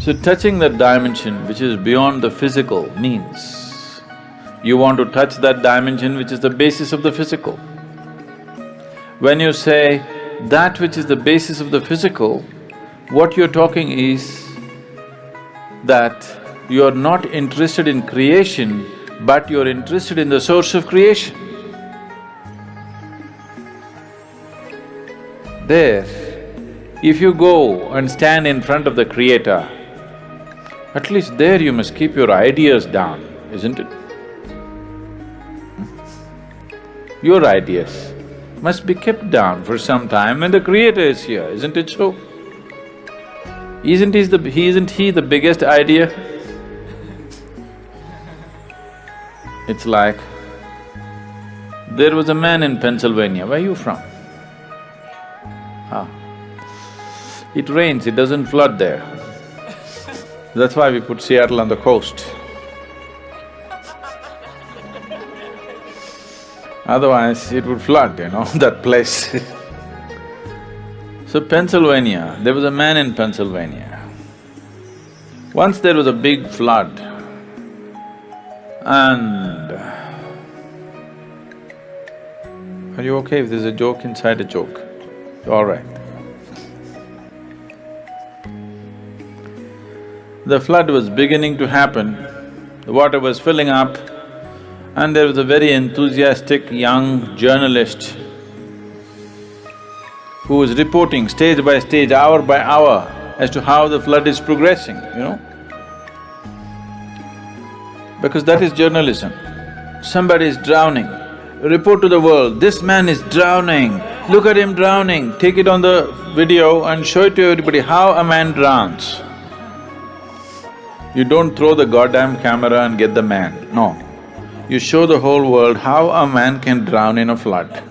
So touching that dimension which is beyond the physical means you want to touch that dimension which is the basis of the physical. When you say that which is the basis of the physical, what you're talking is that you're not interested in creation, but you're interested in the source of creation. There, if you go and stand in front of the Creator, at least there you must keep your ideas down, isn't it? Your ideas must be kept down for some time when the Creator is here, isn't it so? Isn't he the biggest idea? It's like, there was a man in Pennsylvania, where are you from? It rains, it doesn't flood there. That's why we put Seattle on the coast. Otherwise, it would flood, that place. So Pennsylvania, there was a man in Pennsylvania. Once there was a big flood and… Are you okay if there's a joke inside a joke? All right. The flood was beginning to happen, the water was filling up, and there was a very enthusiastic young journalist who was reporting stage by stage, hour by hour as to how the flood is progressing, Because that is journalism. Somebody is drowning, report to the world, this man is drowning, look at him drowning, take it on the video and show it to everybody how a man drowns. You don't throw the goddamn camera and get the man, no. You show the whole world how a man can drown in a flood.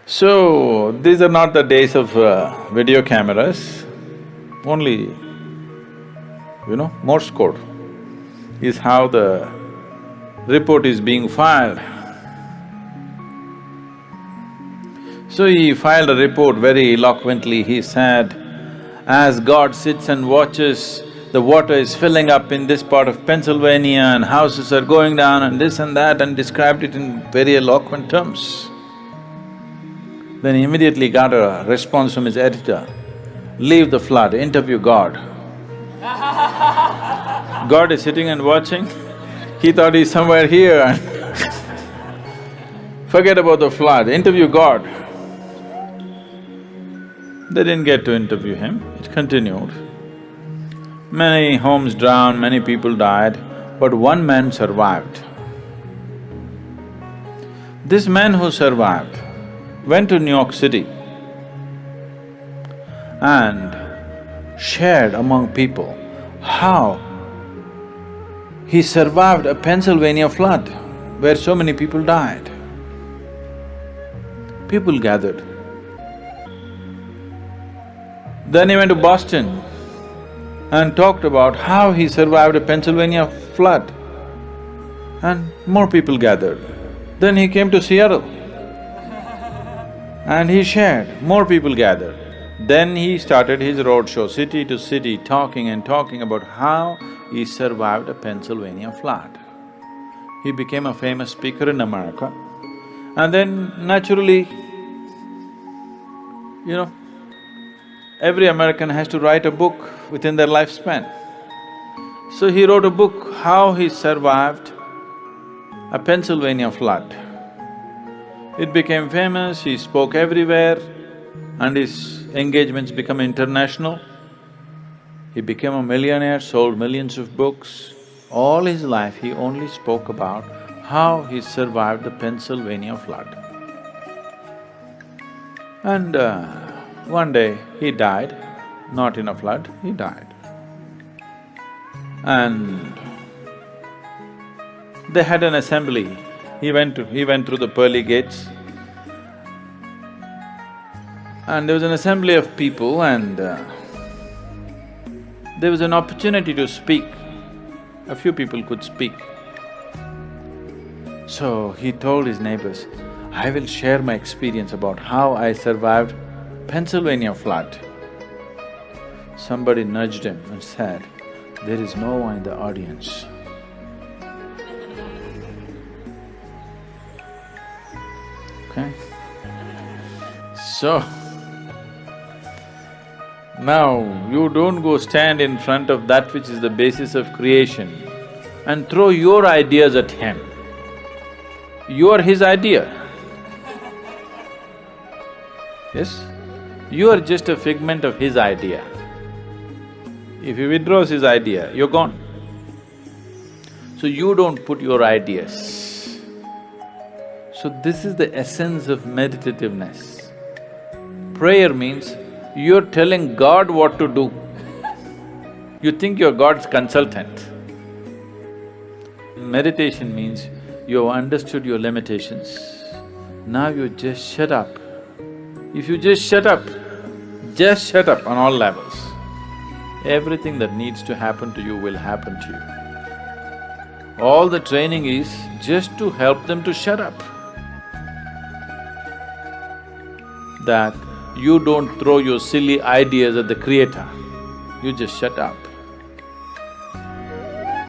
So, these are not the days of video cameras, only, Morse code is how the report is being filed. So he filed a report very eloquently, he said, as God sits and watches, the water is filling up in this part of Pennsylvania and houses are going down and this and that, and described it in very eloquent terms. Then he immediately got a response from his editor, leave the flood, interview God. God is sitting and watching, he thought he's somewhere here and forget about the flood, interview God. They didn't get to interview him, it continued. Many homes drowned, many people died, but one man survived. This man who survived went to New York City and shared among people how he survived a Pennsylvania flood where so many people died. People gathered. Then he went to Boston and talked about how he survived a Pennsylvania flood, and more people gathered. Then he came to Seattle and he shared, more people gathered. Then he started his roadshow, city to city, talking about how he survived a Pennsylvania flood. He became a famous speaker in America, and then naturally, every American has to write a book within their lifespan. So he wrote a book, how he survived a Pennsylvania flood. It became famous, he spoke everywhere, and his engagements became international. He became a millionaire, sold millions of books. All his life he only spoke about how he survived the Pennsylvania flood. And one day he died, not in a flood, he died. And they had an assembly. He went through the pearly gates, and there was an assembly of people, and there was an opportunity to speak. A few people could speak. So he told his neighbors, I will share my experience about how I survived Pennsylvania flood. somebody nudged him and said, "There is no one in the audience." Okay? So, now you don't go stand in front of that which is the basis of creation and throw your ideas at him. You are his idea. Yes? You are just a figment of his idea. If he withdraws his idea, you're gone. So you don't put your ideas. So this is the essence of meditativeness. Prayer means you're telling God what to do. You think you're God's consultant. Meditation means you've understood your limitations. Now you just shut up. If you just shut up on all levels, everything that needs to happen to you will happen to you. All the training is just to help them to shut up. That you don't throw your silly ideas at the Creator, you just shut up.